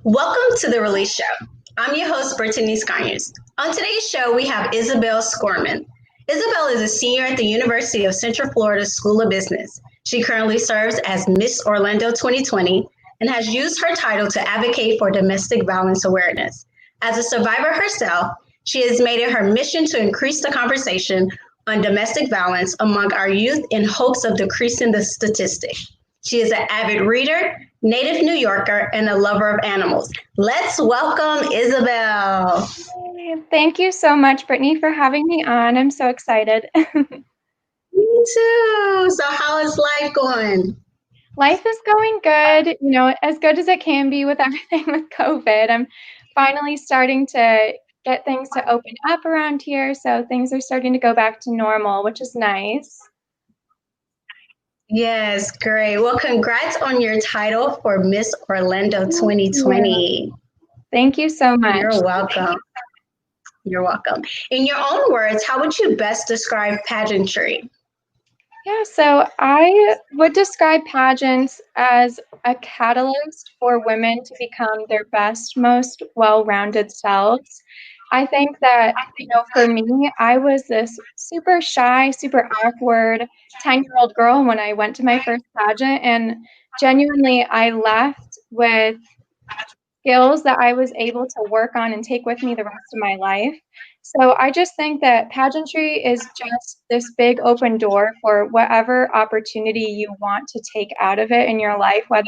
Welcome to the Release Show. I'm your host, Brittany Scariest. On today's show, we have Isabel Skormin. Isabel is a senior at the University of Central Florida School of Business. She currently serves as Miss Orlando 2020 and has used her title to advocate for domestic violence awareness. As a survivor herself, she has made it her mission to increase the conversation on domestic violence among our youth in hopes of decreasing the statistic. She is an avid reader, native New Yorker, and a lover of animals. Let's welcome Isabel. Thank you so much, Brittany, for having me on. I'm so excited. Me too. So how is life going? Life is going good, as good as it can be with everything with COVID. I'm finally starting to get things to open up around here, so things are starting to go back to normal, which is nice. Yes, great. Well, congrats on your title for Miss Orlando 2020. Thank you so much. You're welcome. You're welcome. In your own words, how would you best describe pageantry? Yeah, so I would describe pageants as a catalyst for women to become their best, most well-rounded selves. I think that, for me, I was this super shy, super awkward 10-year-old girl when I went to my first pageant, and genuinely, I left with skills that I was able to work on and take with me the rest of my life. So I just think that pageantry is just this big open door for whatever opportunity you want to take out of it in your life, whether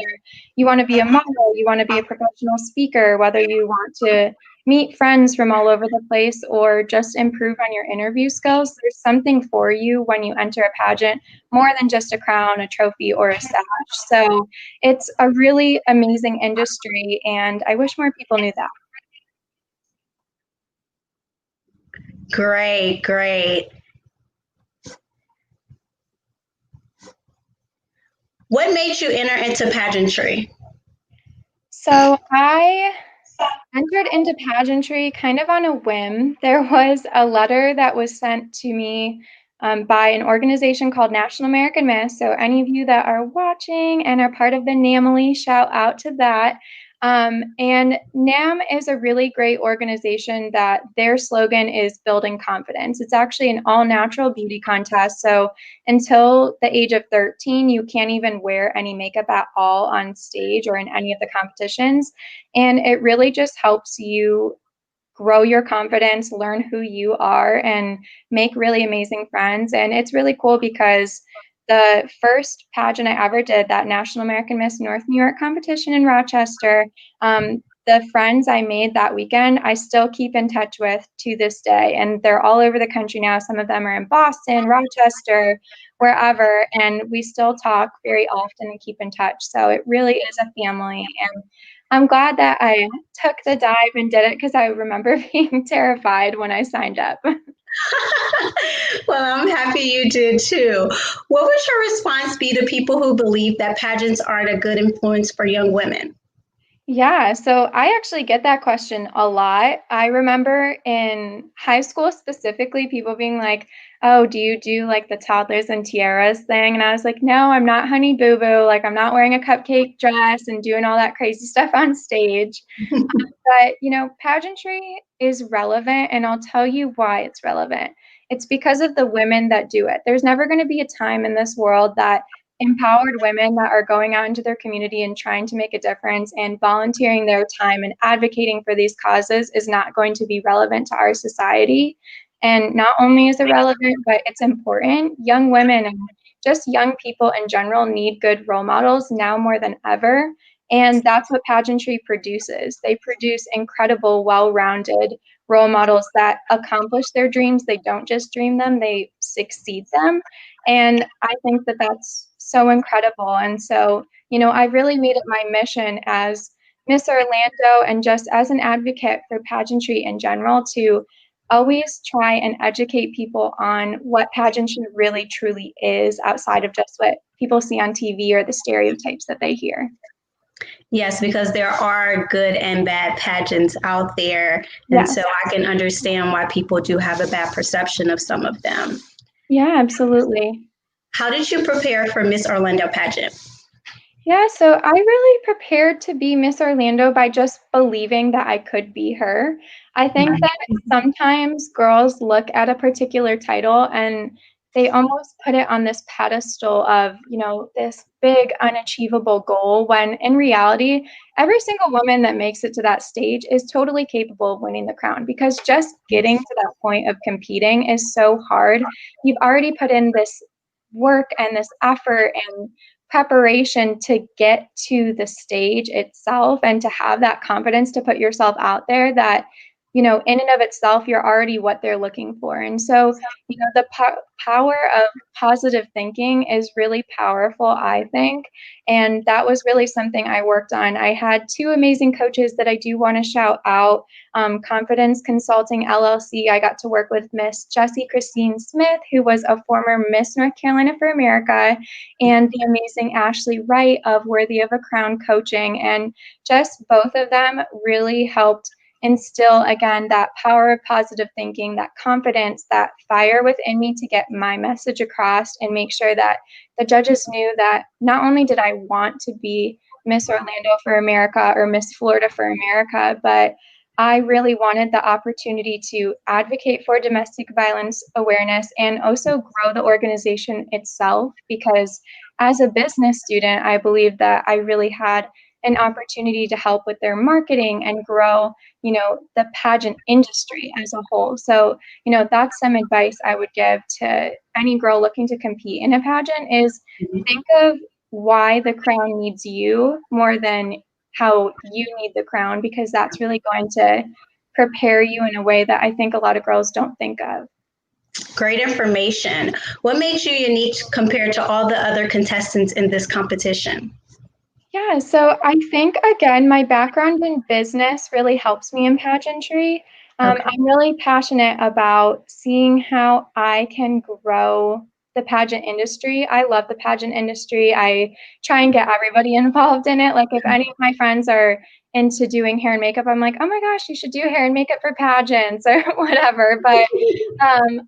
you want to be a model, you want to be a professional speaker, whether you want to meet friends from all over the place or just improve on your interview skills. There's something for you when you enter a pageant more than just a crown, a trophy, or a sash. So it's a really amazing industry, and I wish more people knew that. Great. What made you enter into pageantry? So I entered into pageantry kind of on a whim. There was a letter that was sent to me by an organization called National American Miss. So any of you that are watching and are part of the NAMily, shout out to that. And NAM is a really great organization that their slogan is building confidence. It's actually an all natural beauty contest. So until the age of 13, you can't even wear any makeup at all on stage or in any of the competitions. And it really just helps you grow your confidence, learn who you are, and make really amazing friends. And it's really cool because the first pageant I ever did, that National American Miss North New York competition in Rochester, the friends I made that weekend, I still keep in touch with to this day. And they're all over the country now. Some of them are in Boston, Rochester, wherever. And we still talk very often and keep in touch. So it really is a family. And I'm glad that I took the dive and did it because I remember being terrified when I signed up. Well, I'm happy you did too. What would your response be to people who believe that pageants aren't a good influence for young women? Yeah, so I actually get that question a lot. I remember in high school specifically, people being like, "Oh, do you do like the toddlers and tiaras thing?" And I was like, "No, I'm not Honey Boo Boo. Like, I'm not wearing a cupcake dress and doing all that crazy stuff on stage." But, pageantry is relevant, and I'll tell you why it's relevant. It's because of the women that do it. There's never going to be a time in this world that empowered women that are going out into their community and trying to make a difference and volunteering their time and advocating for these causes is not going to be relevant to our society. And not only is it relevant, but it's important. Young women and just young people in general need good role models now more than ever. And that's what pageantry produces. They produce incredible, well-rounded role models that accomplish their dreams. They don't just dream them, they succeed them. And I think that that's so incredible. And so, I really made it my mission as Miss Orlando and just as an advocate for pageantry in general to always try and educate people on what pageantry really truly is outside of just what people see on TV or the stereotypes that they hear. Yes, because there are good and bad pageants out there. And so I can understand why people do have a bad perception of some of them. Yeah, absolutely. How did you prepare for Miss Orlando pageant? Yeah, so I really prepared to be Miss Orlando by just believing that I could be her. I think that sometimes girls look at a particular title and they almost put it on this pedestal of, this big unachievable goal, when in reality, every single woman that makes it to that stage is totally capable of winning the crown, because just getting to that point of competing is so hard. You've already put in this work and this effort and preparation to get to the stage itself, and to have that confidence to put yourself out there that, in and of itself, you're already what they're looking for. And so, the power of positive thinking is really powerful, I think. And that was really something I worked on. I had two amazing coaches that I do want to shout out. Confidence Consulting LLC, I got to work with Miss Jessie Christine Smith, who was a former Miss North Carolina for America, and the amazing Ashley Wright of Worthy of a Crown Coaching. And just both of them really helped instill, again, that power of positive thinking, that confidence, that fire within me to get my message across, and make sure that the judges knew that not only did I want to be Miss Orlando for America or Miss Florida for America, but I really wanted the opportunity to advocate for domestic violence awareness and also grow the organization itself, because as a business student, I believe that I really had an opportunity to help with their marketing and grow, the pageant industry as a whole. So, that's some advice I would give to any girl looking to compete in a pageant is think of why the crown needs you more than how you need the crown, because that's really going to prepare you in a way that I think a lot of girls don't think of. Great information. What made you unique compared to all the other contestants in this competition? Yeah, so I think, again, my background in business really helps me in pageantry. Okay. I'm really passionate about seeing how I can grow the pageant industry. I love the pageant industry. I try and get everybody involved in it. Like, if any of my friends are into doing hair and makeup, I'm like, oh my gosh, you should do hair and makeup for pageants or whatever. But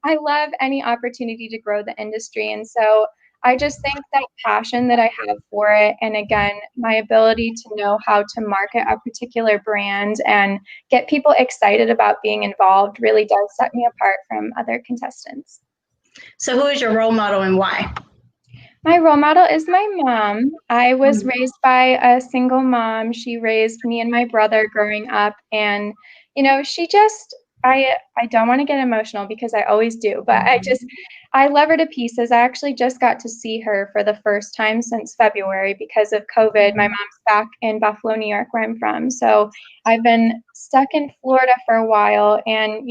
I love any opportunity to grow the industry. And so I just think that passion that I have for it, and again, my ability to know how to market a particular brand and get people excited about being involved, really does set me apart from other contestants. So, who is your role model and why? My role model is my mom. I was raised by a single mom. She raised me and my brother growing up, and she just I don't want to get emotional because I always do, but I love her to pieces. I actually just got to see her for the first time since February because of COVID. My mom's back in Buffalo, New York, where I'm from. So I've been stuck in Florida for a while, and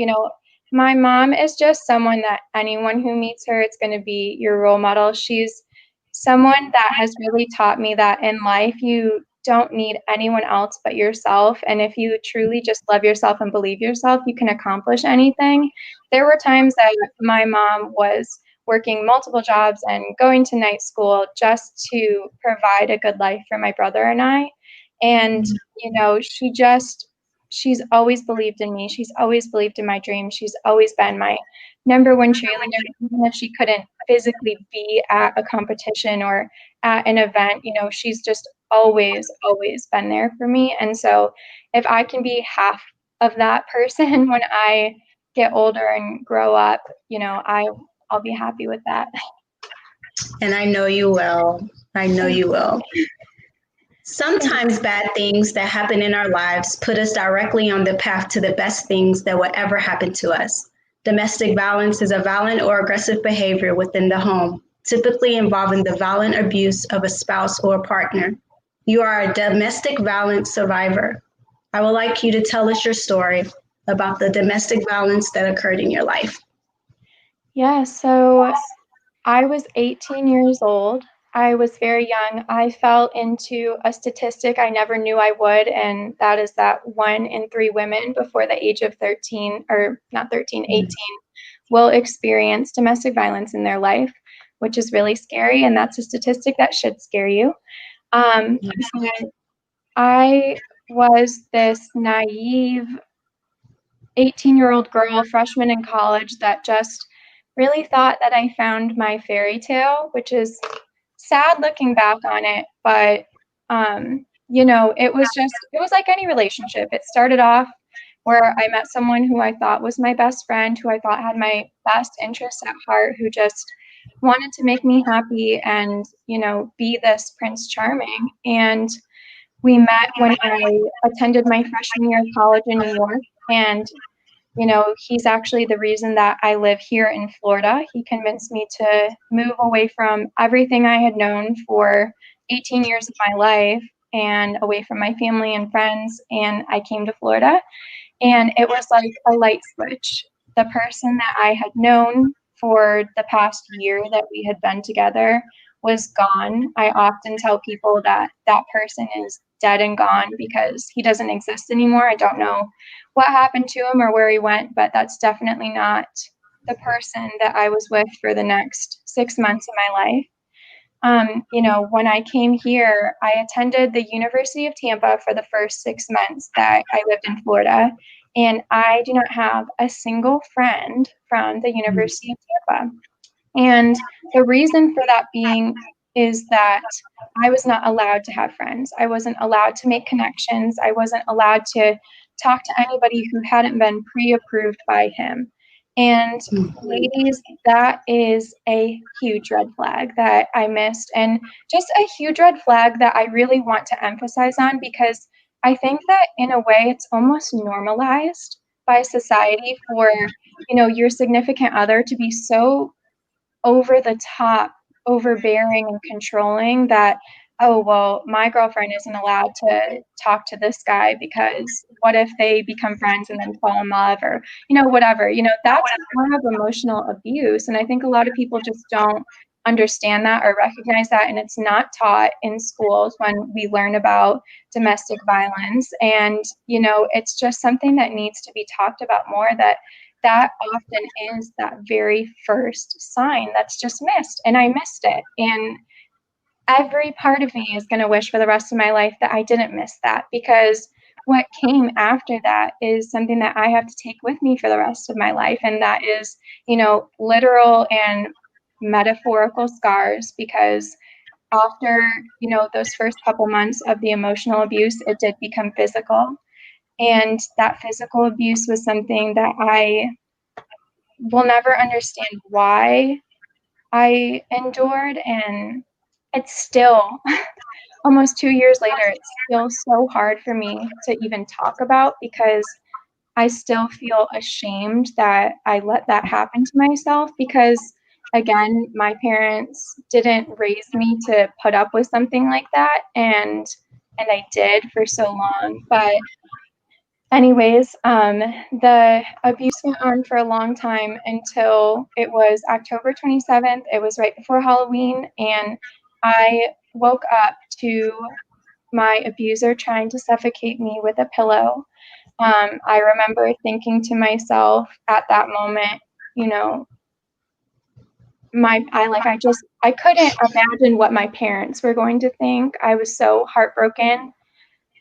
my mom is just someone that anyone who meets her, it's going to be your role model. She's someone that has really taught me that in life, you don't need anyone else but yourself. And if you truly just love yourself and believe yourself, you can accomplish anything. There were times that my mom was working multiple jobs and going to night school just to provide a good life for my brother and I. And, she's always believed in me. She's always believed in my dreams. She's always been my number one cheerleader, even if she couldn't physically be at a competition or at an event. She's just always, always been there for me. And so if I can be half of that person when I get older and grow up, I'll be happy with that. And I know you will. I know you will. Sometimes bad things that happen in our lives put us directly on the path to the best things that will ever happen to us. Domestic violence is a violent or aggressive behavior within the home, typically involving the violent abuse of a spouse or a partner. You are a domestic violence survivor. I would like you to tell us your story about the domestic violence that occurred in your life. Yeah, so I was 18 years old. I was very young. I fell into a statistic I never knew I would, and that is that 1 in 3 women before the age of 13, or not 13, 18, will experience domestic violence in their life, which is really scary, and that's a statistic that should scare you. But I was this naive 18-year-old girl, freshman in college, that just really thought that I found my fairy tale, which is sad looking back on it, but it was like any relationship. It started off where I met someone who I thought was my best friend, who I thought had my best interests at heart, who just wanted to make me happy and, be this Prince Charming. And we met when I attended my freshman year of college in New York. And, he's actually the reason that I live here in Florida. He convinced me to move away from everything I had known for 18 years of my life and away from my family and friends. And I came to Florida. And it was like a light switch. The person that I had known for the past year that we had been together was gone. I often tell people that that person is dead and gone because he doesn't exist anymore. I don't know what happened to him or where he went, but that's definitely not the person that I was with for the next 6 months of my life. When I came here, I attended the University of Tampa for the first 6 months that I lived in Florida, and I do not have a single friend from the University of Tampa. And the reason for that being is that I was not allowed to have friends. I wasn't allowed to make connections. I wasn't allowed to talk to anybody who hadn't been pre-approved by him. And ladies, that is a huge red flag that I missed, and just a huge red flag that I really want to emphasize on, because I think that in a way it's almost normalized by society for, your significant other to be so over the top, overbearing and controlling that, oh, well, my girlfriend isn't allowed to talk to this guy because what if they become friends and then fall in love, or, whatever. That's a form of emotional abuse. And I think a lot of people just don't understand that or recognize that. And it's not taught in schools when we learn about domestic violence. And, it's just something that needs to be talked about more, that often is that very first sign that's just missed. And I missed it. And every part of me is going to wish for the rest of my life that I didn't miss that, because what came after that is something that I have to take with me for the rest of my life. And that is, literal and metaphorical scars, because after, those first couple months of the emotional abuse, it did become physical. And that physical abuse was something that I will never understand why I endured. And it's still, almost 2 years later, it's still so hard for me to even talk about, because I still feel ashamed that I let that happen to myself, because again, my parents didn't raise me to put up with something like that, and I did for so long. But anyways, the abuse went on for a long time until it was October 27th. It was right before Halloween, and I woke up to my abuser trying to suffocate me with a pillow. I remember thinking to myself at that moment, I couldn't imagine what my parents were going to think. I was so heartbroken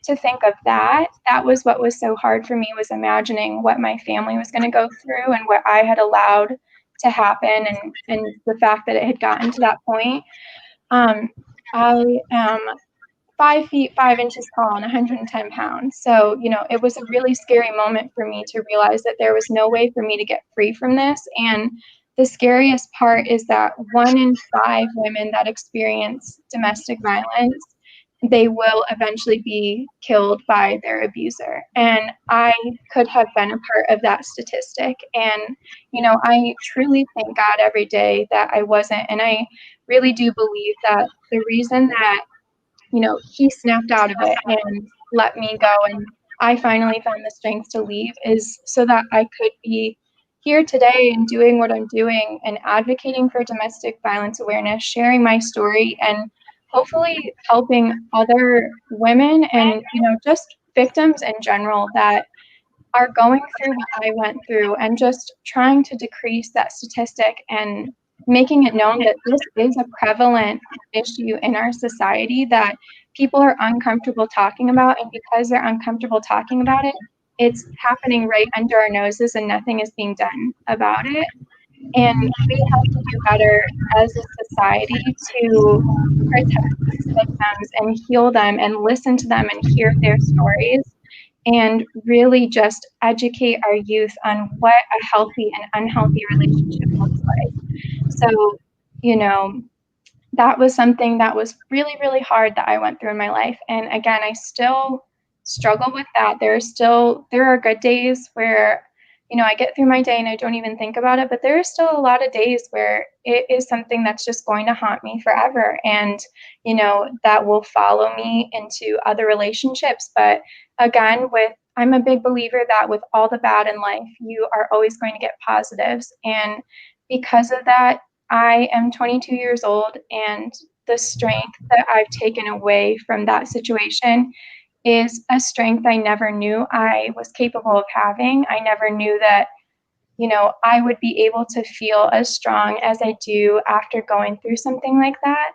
to think of that. That was what was so hard for me, was imagining what my family was going to go through and what I had allowed to happen, and the fact that it had gotten to that point. I am 5 feet 5 inches tall and 110 pounds. So, it was a really scary moment for me to realize that there was no way for me to get free from this. And the scariest part is that 1 in 5 women that experience domestic violence, they will eventually be killed by their abuser. And I could have been a part of that statistic. And, I truly thank God every day that I wasn't. And I really do believe that the reason that, he snapped out of it and let me go, and I finally found the strength to leave, is so that I could be here today and doing what I'm doing and advocating for domestic violence awareness, sharing my story, and hopefully helping other women and, just victims in general that are going through what I went through, and just trying to decrease that statistic and making it known that this is a prevalent issue in our society that people are uncomfortable talking about. And because they're uncomfortable talking about it, it's happening right under our noses and nothing is being done about it. And we have to do better as a society to protect these victims and heal them and listen to them and hear their stories and really just educate our youth on what a healthy and unhealthy relationship looks like. So, you know, that was something that was really, really hard that I went through in my life. And again, I still struggle with that. There are good days where, I get through my day and I don't even think about it, but there are still a lot of days where it is something that's just going to haunt me forever. And, that will follow me into other relationships. But again, I'm a big believer that with all the bad in life, you are always going to get positives. And because of that, I am 22 years old, and the strength that I've taken away from that situation is a strength I never knew I was capable of having. I never knew that, I would be able to feel as strong as I do after going through something like that.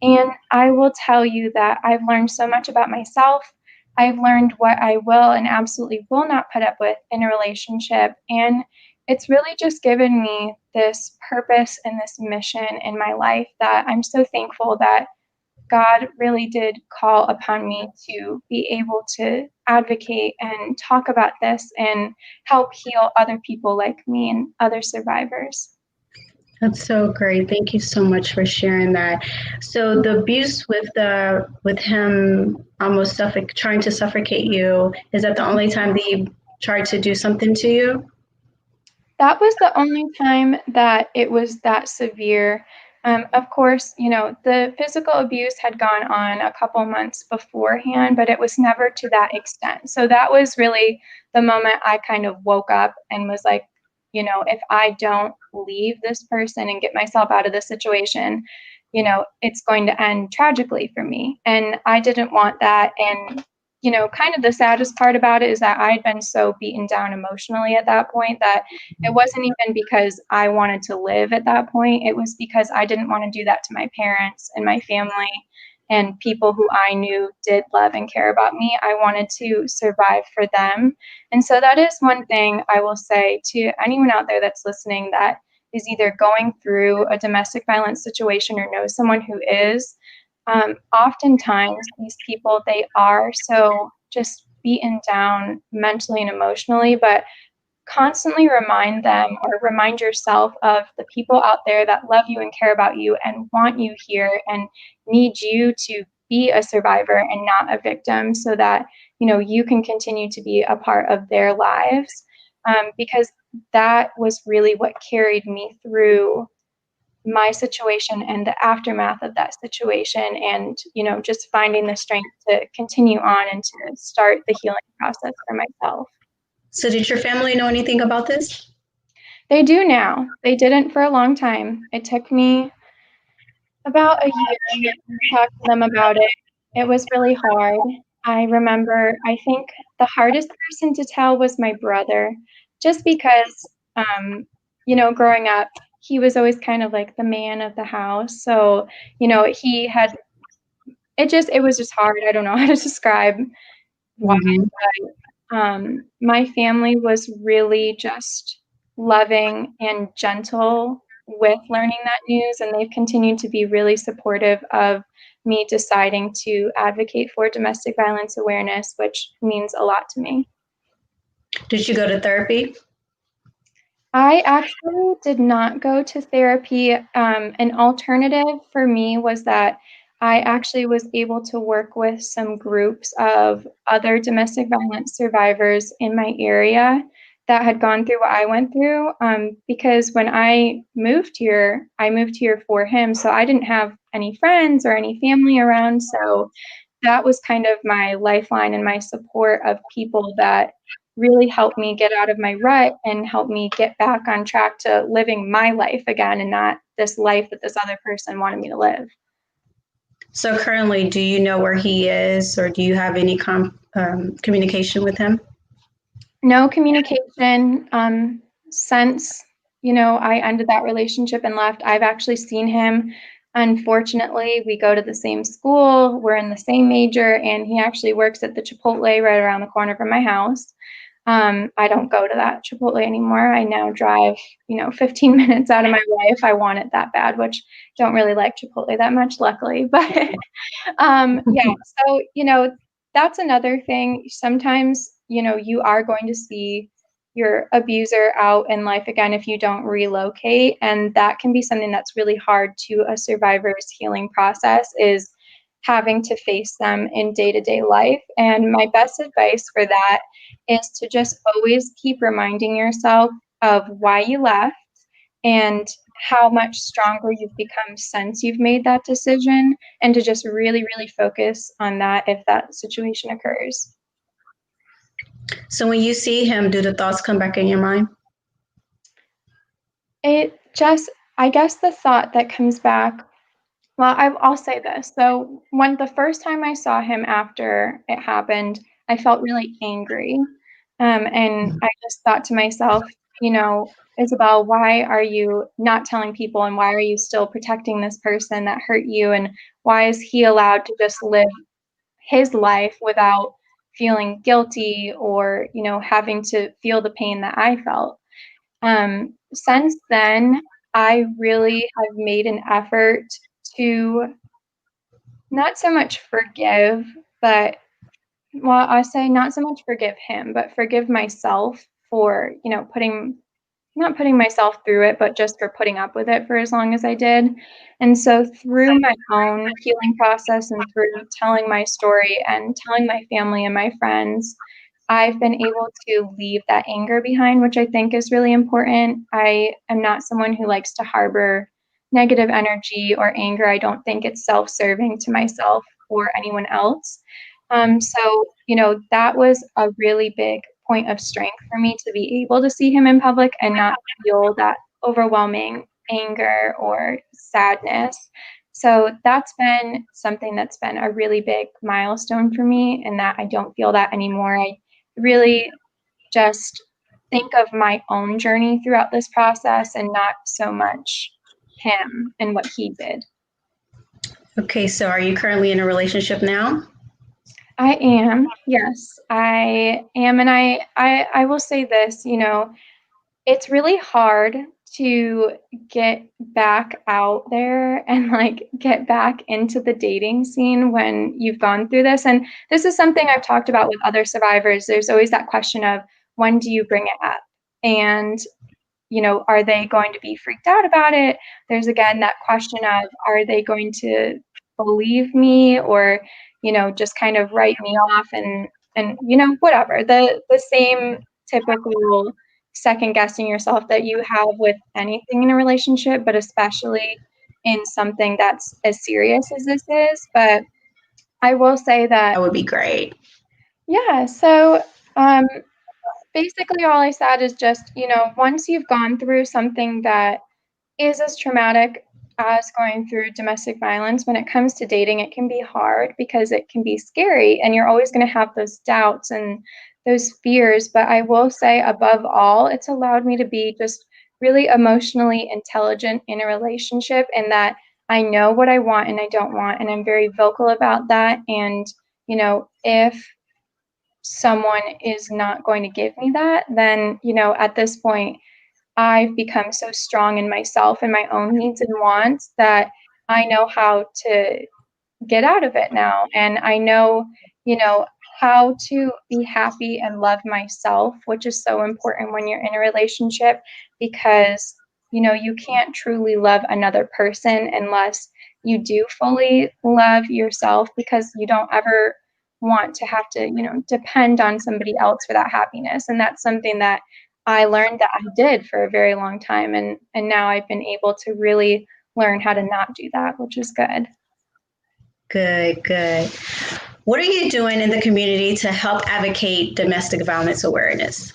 And I will tell you that I've learned so much about myself. I've learned what I will and absolutely will not put up with in a relationship. And it's really just given me this purpose and this mission in my life that I'm so thankful that God really did call upon me to be able to advocate and talk about this and help heal other people like me and other survivors. That's so great. Thank you so much for sharing that. So the abuse with him almost trying to suffocate you, is that the only time that he tried to do something to you? That was the only time that it was that severe. Of course, the physical abuse had gone on a couple months beforehand, but it was never to that extent. So that was really the moment I kind of woke up and was like, if I don't leave this person and get myself out of this situation, it's going to end tragically for me. And I didn't want that. And kind of the saddest part about it is that I'd been so beaten down emotionally at that point that it wasn't even because I wanted to live at that point. It was because I didn't want to do that to my parents and my family and people who I knew did love and care about me. I wanted to survive for them. And so that is one thing I will say to anyone out there that's listening that is either going through a domestic violence situation or knows someone who is. Oftentimes, these people, they are so just beaten down mentally and emotionally, but constantly remind them or remind yourself of the people out there that love you and care about you and want you here and need you to be a survivor and not a victim so that you can continue to be a part of their lives, because that was really what carried me through my situation and the aftermath of that situation, and just finding the strength to continue on and to start the healing process for myself. So did your family know anything about this? They do now. They didn't for a long time. It took me about a year to talk to them about it. It was really hard. I remember, I think the hardest person to tell was my brother, just because, growing up, he was always kind of like the man of the house. So, he had, it was just hard. I don't know how to describe why. Mm-hmm. My family was really just loving and gentle with learning that news, and they've continued to be really supportive of me deciding to advocate for domestic violence awareness, which means a lot to me. Did you go to therapy? I actually did not go to therapy. An alternative for me was that I actually was able to work with some groups of other domestic violence survivors in my area that had gone through what I went through. Because when I moved here for him. So I didn't have any friends or any family around. So that was kind of my lifeline and my support of people that really helped me get out of my rut and help me get back on track to living my life again and not this life that this other person wanted me to live. So currently, do you know where he is, or do you have any communication with him? No communication since I ended that relationship and left. I've actually seen him. Unfortunately, we go to the same school, we're in the same major, and he actually works at the Chipotle right around the corner from my house. I don't go to that Chipotle anymore. I now drive, 15 minutes out of my way if I want it that bad, which don't really like Chipotle that much, luckily. But yeah, so, that's another thing. Sometimes, you are going to see your abuser out in life again if you don't relocate. And that can be something that's really hard to a survivor's healing process, is having to face them in day-to-day life. And my best advice for that is to just always keep reminding yourself of why you left and how much stronger you've become since you've made that decision, and to just really, really focus on that if that situation occurs. So when you see him, do the thoughts come back in your mind? It just, I guess the thought that comes back, well, I'll say this. So when the first time I saw him after it happened, I felt really angry. And I just thought to myself, Isabel, why are you not telling people, and why are you still protecting this person that hurt you? And why is he allowed to just live his life without feeling guilty or, having to feel the pain that I felt? Since then, I really have made an effort to not so much forgive, but well, I say not so much forgive him, but forgive myself for, not putting myself through it, but just for putting up with it for as long as I did. And so through my own healing process and through telling my story and telling my family and my friends, I've been able to leave that anger behind, which I think is really important. I am not someone who likes to harbor negative energy or anger. I don't think it's self-serving to myself or anyone else. So, that was a really big point of strength for me, to be able to see him in public and not feel that overwhelming anger or sadness. So that's been something that's been a really big milestone for me, and that I don't feel that anymore. I really just think of my own journey throughout this process and not so much him and what he did. Okay, so are you currently in a relationship now? I am. Yes, I am. And I will say this, it's really hard to get back out there and like get back into the dating scene when you've gone through this. And this is something I've talked about with other survivors. There's always that question of, when do you bring it up? And are they going to be freaked out about it? There's again that question of, are they going to believe me, or, just kind of write me off, and whatever. The same typical second guessing yourself that you have with anything in a relationship, but especially in something that's as serious as this is. But I will say that That would be great. yeah, so basically all I said is just, once you've gone through something that is as traumatic as going through domestic violence, when it comes to dating, it can be hard because it can be scary, and you're always going to have those doubts and those fears. But I will say, above all, it's allowed me to be just really emotionally intelligent in a relationship, and that I know what I want and I don't want, and I'm very vocal about that. And, if someone is not going to give me that, then, at this point, I've become so strong in myself and my own needs and wants that I know how to get out of it now. And I know, you know, how to be happy and love myself, which is so important when you're in a relationship, because, you can't truly love another person unless you do fully love yourself, because you don't ever want to have to, depend on somebody else for that happiness. And that's something that I learned that I did for a very long time. And now I've been able to really learn how to not do that, which is good. Good, good. What are you doing in the community to help advocate domestic violence awareness?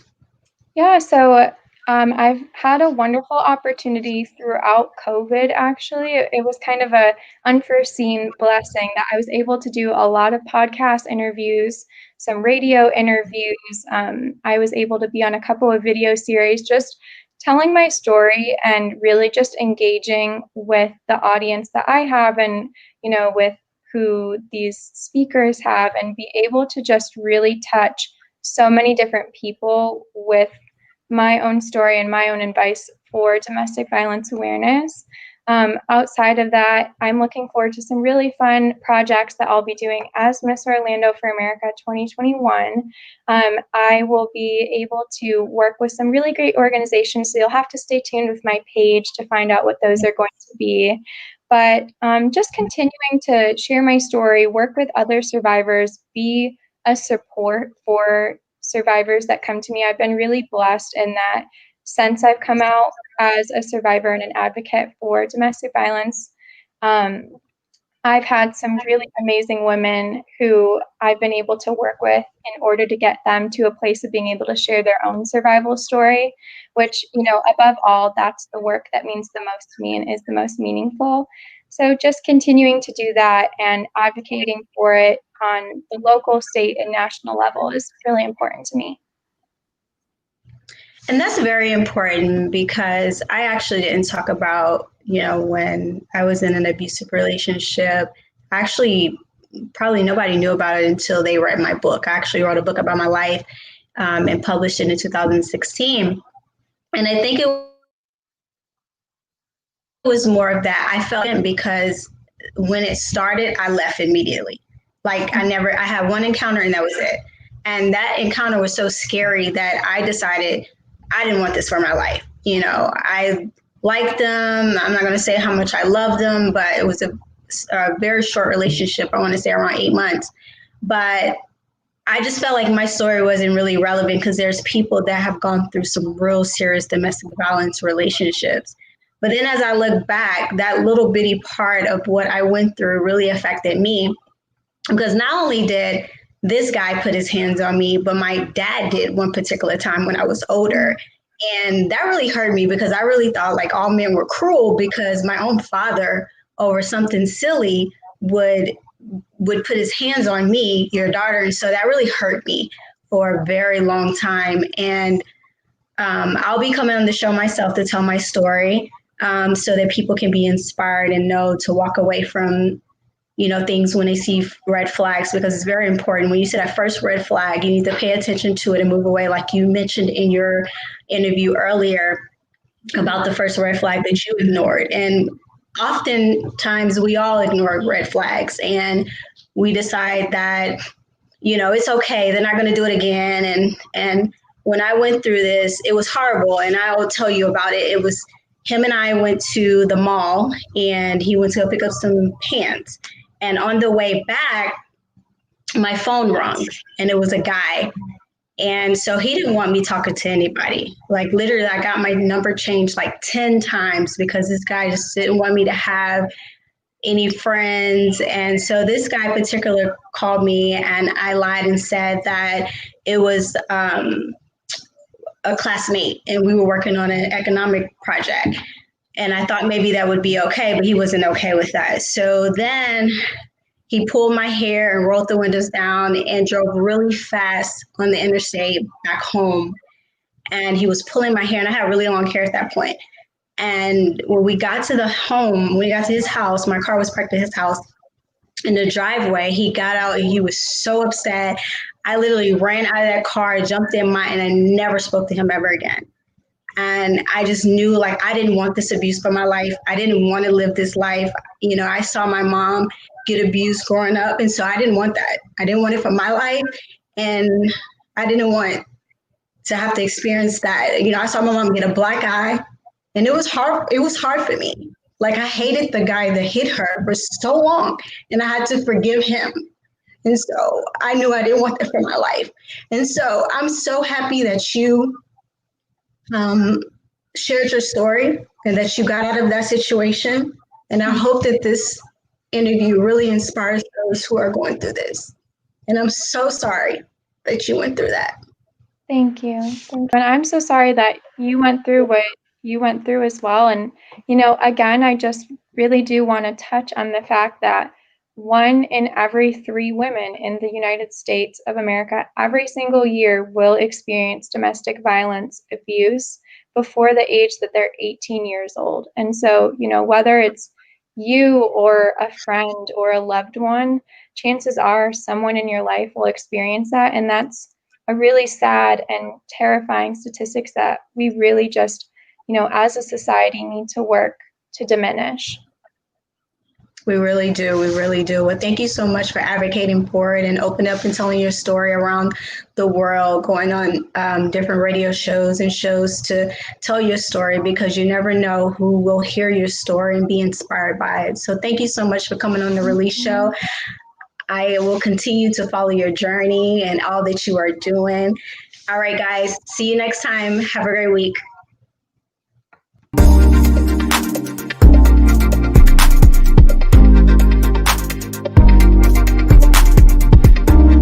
Yeah, so I've had a wonderful opportunity throughout COVID, actually. It was kind of a unforeseen blessing that I was able to do a lot of podcast interviews, some radio interviews. I was able to be on a couple of video series, just telling my story and really just engaging with the audience that I have, and, with who these speakers have, and be able to just really touch so many different people with my own story and my own advice for domestic violence awareness. Outside of that, I'm looking forward to some really fun projects that I'll be doing as Miss Orlando for America 2021. I will be able to work with some really great organizations, so you'll have to stay tuned with my page to find out what those are going to be. But just continuing to share my story, work with other survivors, be a support for survivors that come to me. I've been really blessed in that since I've come out as a survivor and an advocate for domestic violence. I've had some really amazing women who I've been able to work with in order to get them to a place of being able to share their own survival story, which, above all, that's the work that means the most to me and is the most meaningful. So just continuing to do that and advocating for it on the local, state, and national level is really important to me. And that's very important because I actually didn't talk about, when I was in an abusive relationship, actually, probably nobody knew about it until they read my book. I actually wrote a book about my life and published it in 2016. And I think it was more of that. I felt it because when it started, I left immediately. Like I had one encounter and that was it. And that encounter was so scary that I decided I didn't want this for my life. I liked them. I'm not going to say how much I loved them, but it was a very short relationship. I want to say around 8 months. But I just felt like my story wasn't really relevant because there's people that have gone through some real serious domestic violence relationships. But then as I look back, that little bitty part of what I went through really affected me because not only did this guy put his hands on me, but my dad did one particular time when I was older. And that really hurt me because I really thought like all men were cruel because my own father over something silly would put his hands on me, your daughter. And so that really hurt me for a very long time. And I'll be coming on the show myself to tell my story so that people can be inspired and know to walk away from things when they see red flags, because it's very important. When you see that first red flag, you need to pay attention to it and move away, like you mentioned in your interview earlier about the first red flag that you ignored. And oftentimes we all ignore red flags and we decide that, it's okay, they're not going to do it again. And when I went through this, it was horrible. And I will tell you about it. It was him and I went to the mall and he went to go pick up some pants. And on the way back, my phone rung and it was a guy. And so he didn't want me talking to anybody. Like literally, I got my number changed like 10 times because this guy just didn't want me to have any friends. And so this guy particular called me and I lied and said that it was a classmate and we were working on an economic project. And I thought maybe that would be okay, but he wasn't okay with that. So then he pulled my hair and rolled the windows down and drove really fast on the interstate back home. And he was pulling my hair, and I had really long hair at that point. And when we got to his house, my car was parked at his house. In the driveway, he got out and he was so upset. I literally ran out of that car, jumped in mine, and I never spoke to him ever again. And I just knew like I didn't want this abuse for my life. I didn't want to live this life. I saw my mom get abused growing up. And so I didn't want that. I didn't want it for my life. And I didn't want to have to experience that. I saw my mom get a black eye and it was hard. It was hard for me. Like I hated the guy that hit her for so long and I had to forgive him. And so I knew I didn't want that for my life. And so I'm so happy that you shared your story and that you got out of that situation. And I hope that this interview really inspires those who are going through this. And I'm so sorry that you went through that. Thank you. And I'm so sorry that you went through what you went through as well. And, again, I just really do want to touch on the fact that 1 in every 3 women in the United States of America every single year will experience domestic violence abuse before the age that they're 18 years old. And so, whether it's you or a friend or a loved one, chances are someone in your life will experience that. And that's a really sad and terrifying statistics that we really just, as a society need to work to diminish. We really do. We really do. Well, thank you so much for advocating for it and opening up and telling your story around the world, going on different radio shows and shows to tell your story, because you never know who will hear your story and be inspired by it. So thank you so much for coming on the Release Show. I will continue to follow your journey and all that you are doing. All right, guys. See you next time. Have a great week.